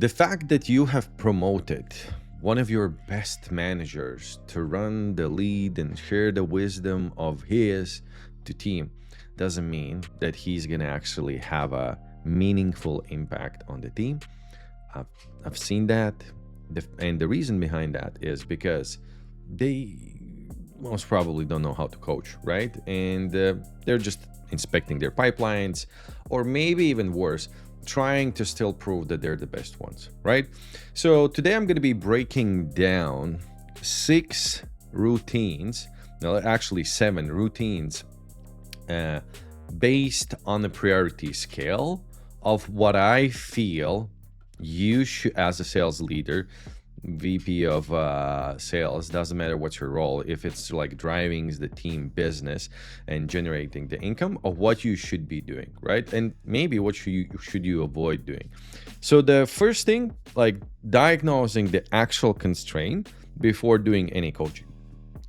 The fact that you have promoted one of your best managers to run the lead and share the wisdom of his to team doesn't mean that he's going to actually have a meaningful impact on the team. I've, I've seen that. And the reason behind that is because they most probably don't know how to coach, right? And they're just inspecting their pipelines, or maybe even worse, trying to still prove that they're the best ones, right? So today I'm going to be breaking down 6 routines, no, actually 7 routines, based on the priority scale of what I feel you should, as a sales leader, VP of sales, doesn't matter what's your role, if it's like driving the team business and generating the income, of what you should be doing, right? And maybe what should you avoid doing. So the first thing, like diagnosing the actual constraint before doing any coaching.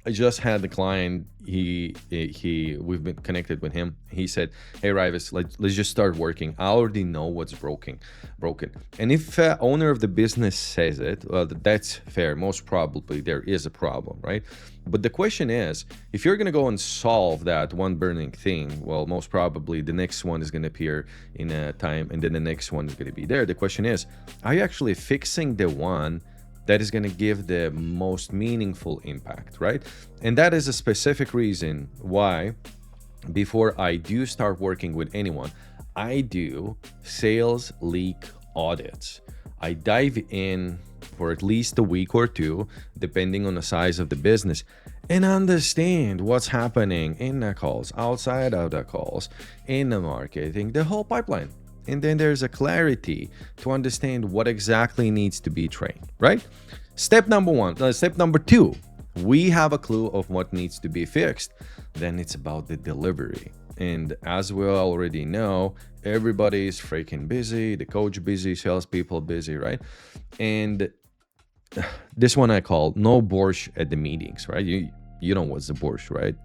I just had the client, we've been connected with him. He said, hey Rivas, let's just start working. I already know what's broken. And if owner of the business says it, well, that's fair. Most probably there is a problem, right? But the question is, if you're going to go and solve that one burning thing, well, most probably the next one is going to appear in a time, and then the next one is going to be there. The question is, are you actually fixing the one that is going to give the most meaningful impact, right? And that is a specific reason why, before I do start working with anyone, I do sales leak audits. I dive in for at least a week or two, depending on the size of the business, and understand what's happening in the calls, outside of the calls, in the marketing, the whole pipeline. And then there's a clarity to understand what exactly needs to be trained, right? Step number 2, we have a clue of what needs to be fixed. Then it's about the delivery. And as we already know, everybody is freaking busy, the coach busy, salespeople busy, right? And this one I call no Borscht at the meetings, right? You know what's the Borscht, right?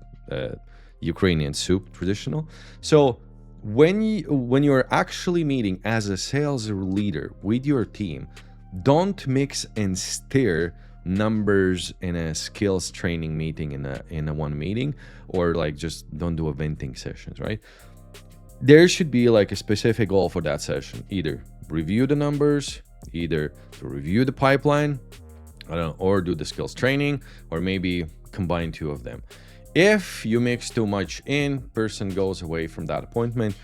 Ukrainian soup, traditional. So when you're actually meeting as a sales leader with your team, don't mix and stir numbers in a skills training meeting in a one meeting, or like just don't do a venting sessions, right? There should be like a specific goal for that session. Either review the numbers, either to review the pipeline, I don't know, or do the skills training, or maybe combine 2 of them. If you mix too much in, person goes away from that appointment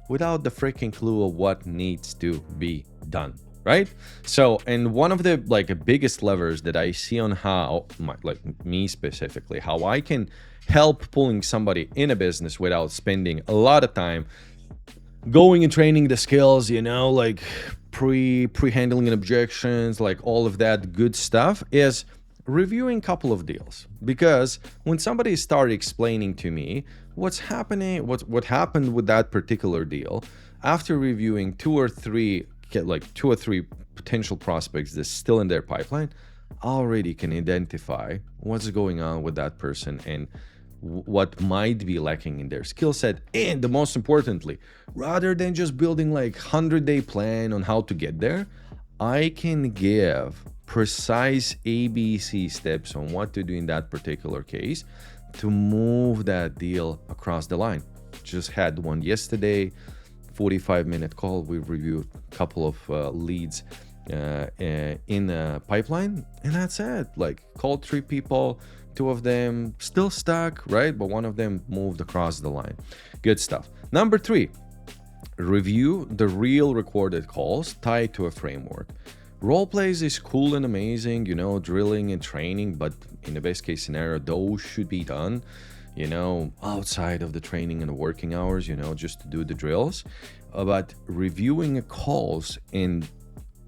without the freaking clue of what needs to be done, right? So, and one of the biggest levers that I see on how, me specifically, how I can help pulling somebody in a business without spending a lot of time going and training the skills, like pre-handling objections, like all of that good stuff, is reviewing a couple of deals. Because when somebody started explaining to me what's happening, what happened with that particular deal, after reviewing 2 or 3 potential prospects that's still in their pipeline, I already can identify what's going on with that person and what might be lacking in their skill set. And the most importantly, rather than just building 100-day plan on how to get there, I can give precise ABC steps on what to do in that particular case to move that deal across the line. Just had one yesterday, 45-minute call. We reviewed a couple of leads in the pipeline, and that's it. Called 3 people, 2 of them still stuck, right? But 1 of them moved across the line. Good stuff. Number 3, review the real recorded calls tied to a framework. Role plays is cool and amazing, drilling and training, but in the best case scenario, those should be done, outside of the training and the working hours, just to do the drills. But reviewing calls and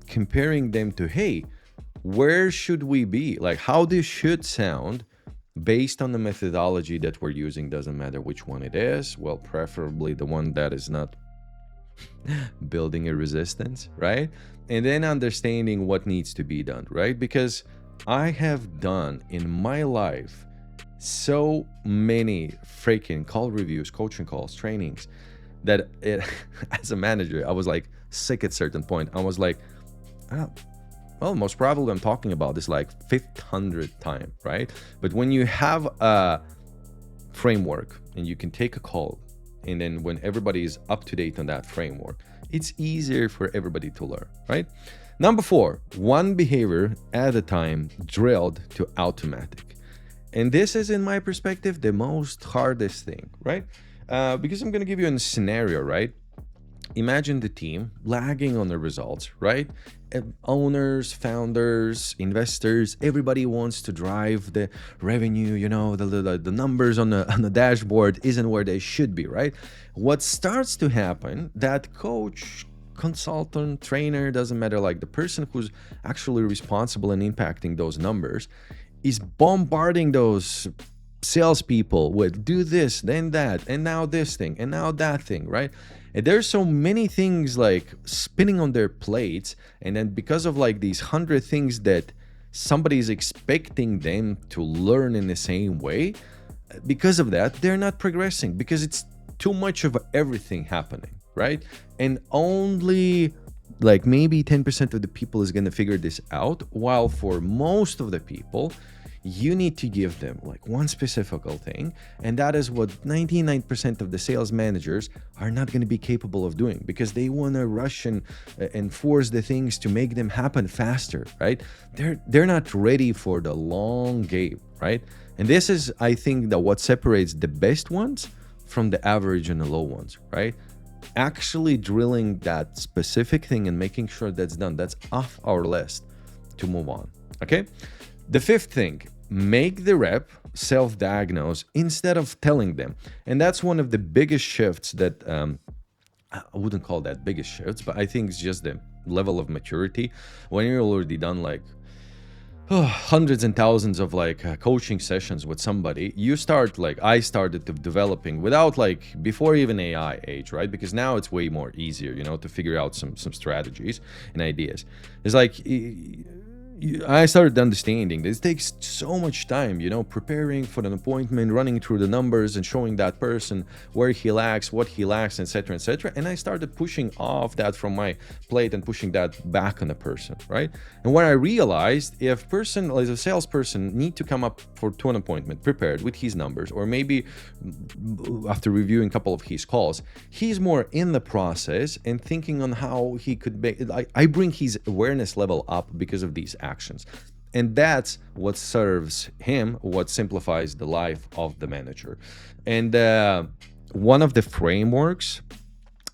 comparing them to, hey, where should we be? How this should sound based on the methodology that we're using. Doesn't matter which one it is. Well, preferably the one that is not building a resistance, right? And then understanding what needs to be done, right? Because I have done in my life so many freaking call reviews, coaching calls, trainings, that as a manager, I was sick at a certain point. I was like, Well, most probably I'm talking about this like 500th time, right? But when you have a framework and you can take a call, and then when everybody is up to date on that framework, it's easier for everybody to learn, right? Number 4, one behavior at a time, drilled to automatic. And this is, in my perspective, the most hardest thing, right? Because I'm going to give you a scenario, right? Imagine the team lagging on the results, right? Owners, founders, investors, everybody wants to drive the revenue, the numbers on the dashboard isn't where they should be, right? What starts to happen, that coach, consultant, trainer, doesn't matter, like the person who's actually responsible and impacting those numbers is bombarding those salespeople with do this, then that, and now this thing, and now that thing, right? And there's so many things like spinning on their plates, and then because of like these 100 things that somebody's expecting them to learn in the same way, because of that, they're not progressing because it's too much of everything happening, right? And only like maybe 10% of the people is going to figure this out, while for most of the people, you need to give them like one specific thing, and that is what 99% of the sales managers are not going to be capable of doing, because they want to rush and force the things to make them happen faster, right? They're not ready for the long game, right? And this is, I think, that what separates the best ones from the average and the low ones, right? Actually drilling that specific thing and making sure that's done. That's off our list to move on, okay? The 5th thing, make the rep self-diagnose instead of telling them. And that's one of the biggest shifts that, I wouldn't call that biggest shifts, but I think it's just the level of maturity. When you're already done like hundreds and thousands of like coaching sessions with somebody, you start like, I started developing without like before even AI age, right? Because now it's way more easier, to figure out some strategies and ideas. It's like, I started understanding this takes so much time, preparing for an appointment, running through the numbers and showing that person where he lacks, what he lacks, etc., etc. And I started pushing off that from my plate and pushing that back on the person, right? And when I realized if person, as a salesperson, need to come up to an appointment prepared with his numbers, or maybe after reviewing a couple of his calls, he's more in the process and thinking on how he could make, I bring his awareness level up because of these actions. And that's what serves him, what simplifies the life of the manager. And one of the frameworks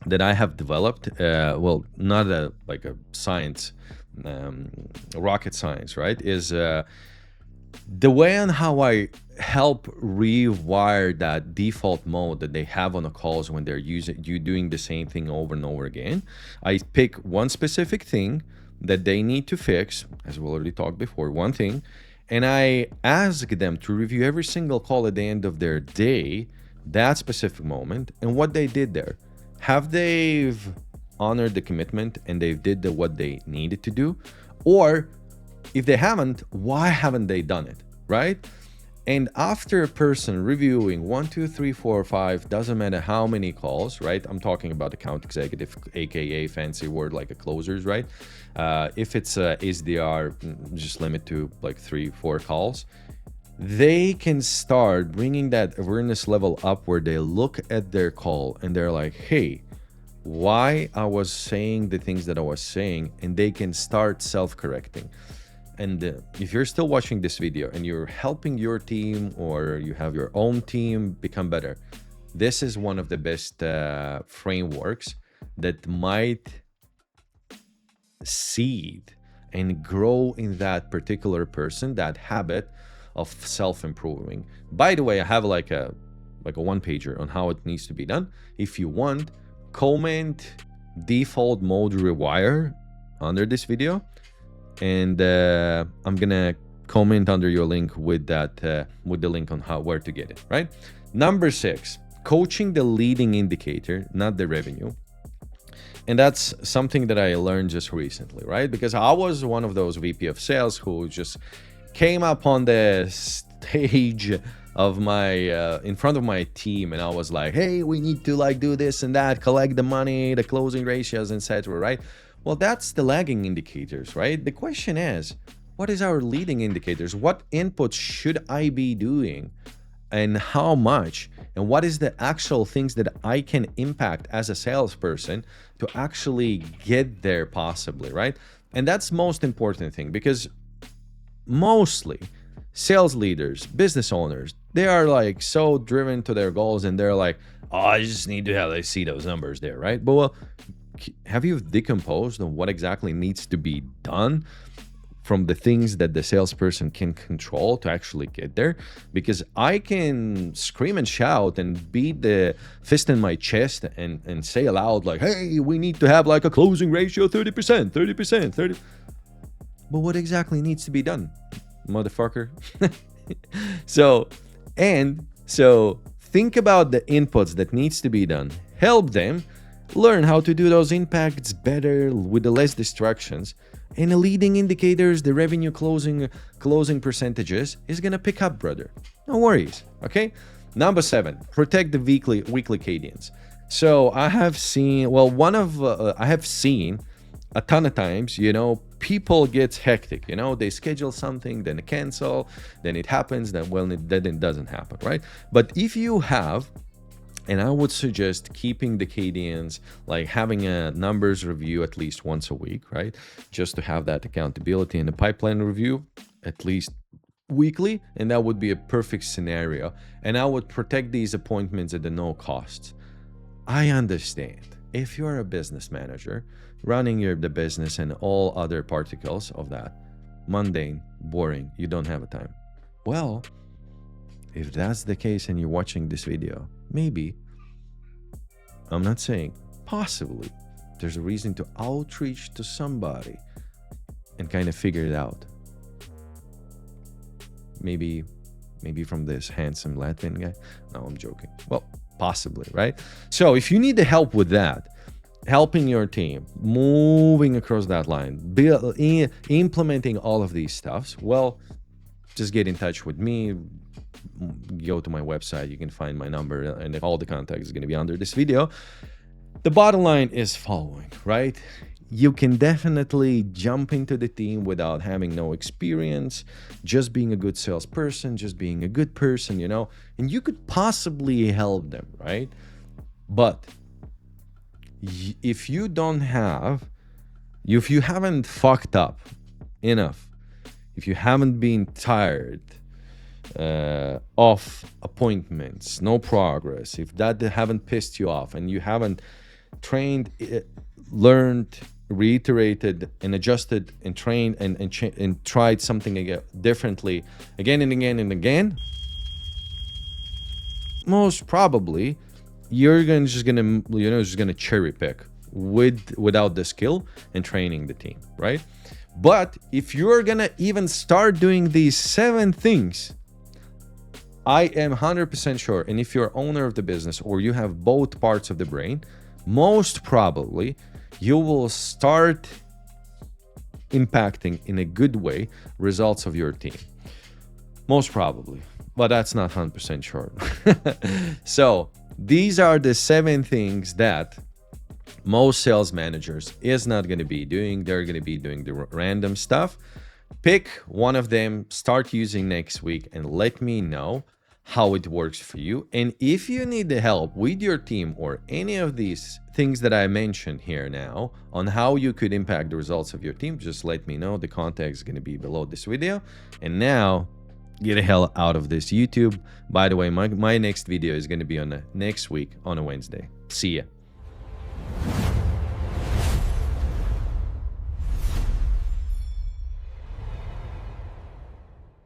that I have developed, well, not like a science, rocket science, right, is the way on how I help rewire that default mode that they have on the calls when they're doing the same thing over and over again. I pick one specific thing that they need to fix, as we already talked before, one thing, and I ask them to review every single call at the end of their day, that specific moment, and what they did there. Have they honored the commitment and they did what they needed to do? Or if they haven't, why haven't they done it, right? And after a person reviewing 1, 2, 3, 4, 5, doesn't matter how many calls, right? I'm talking about account executive, aka fancy word like a closers, right? If it's SDR, just limit to like 3, 4 calls. They can start bringing that awareness level up where they look at their call and they're like, hey, why I was saying the things that I was saying, and they can start self-correcting. And if you're still watching this video and you're helping your team or you have your own team become better, this is one of the best frameworks that might seed and grow in that particular person, that habit of self-improving. By the way, I have like a one-pager on how it needs to be done. If you want, comment default mode rewire under this video, and I'm gonna comment under your link with that with the link on where to get it, right? Number 6, coaching the leading indicator, not the revenue. And that's something that I learned just recently, right? Because I was one of those VP of sales who just came up on the stage of my in front of my team, and I was like, hey, we need to like do this and that, collect the money, the closing ratios, etc., right? Well, that's the lagging indicators, right? The question is, what is our leading indicators? What inputs should I be doing and how much? And what is the actual things that I can impact as a salesperson to actually get there possibly, right? And that's most important thing, because mostly sales leaders, business owners, they are like so driven to their goals and they're like, oh, I just need to have, I see those numbers there, right? But well, have you decomposed on what exactly needs to be done from the things that the salesperson can control to actually get there? Because I can scream and shout and beat the fist in my chest and say aloud like, hey, we need to have like a closing ratio 30%, 30%, 30. But what exactly needs to be done, motherfucker? So think about the inputs that needs to be done. Help them learn how to do those impacts better with the less distractions. And the leading indicators, the revenue closing percentages is gonna pick up, brother. No worries, okay? Number 7, protect the weekly cadence. So I have seen, I have seen a ton of times, people get hectic, they schedule something, then they cancel, then it happens, then it doesn't happen, right? But if you have, and I would suggest keeping the cadence, like having a numbers review at least once a week, right? Just to have that accountability, and a pipeline review at least weekly, and that would be a perfect scenario. And I would protect these appointments at the no cost. I understand if you're a business manager running the business and all other particles of that, mundane, boring, you don't have a time. Well, if that's the case and you're watching this video, maybe, I'm not saying, possibly, there's a reason to outreach to somebody and kind of figure it out. Maybe from this handsome Latvian guy. No, I'm joking. Well, possibly, right? So if you need the help with that, helping your team, moving across that line, implementing all of these stuffs, well, just get in touch with me. Go to my website, you can find my number, and all the contact is going to be under this video. The bottom line is following, right? You can definitely jump into the team without having no experience, just being a good salesperson, just being a good person, and you could possibly help them, right? But if you haven't fucked up enough, if you haven't been tired of appointments, no progress, if that haven't pissed you off, and you haven't trained, learned, reiterated, and adjusted, and trained, and tried something differently again and again and again, most probably you're just gonna cherry pick without the skill and training the team, right? But if you're gonna even start doing these 7 things, I am 100% sure, and if you're owner of the business or you have both parts of the brain, most probably you will start impacting in a good way results of your team. Most probably, but that's not 100% sure. So these are the 7 things that most sales managers is not going to be doing. They're going to be doing the random stuff. Pick one of them, start using next week, and let me know how it works for you. And if you need the help with your team or any of these things that I mentioned here now on how you could impact the results of your team, just let me know. The contact is going to be below this video. And now, get the hell out of this YouTube. By the way, my next video is going to be on next week on a Wednesday. See ya.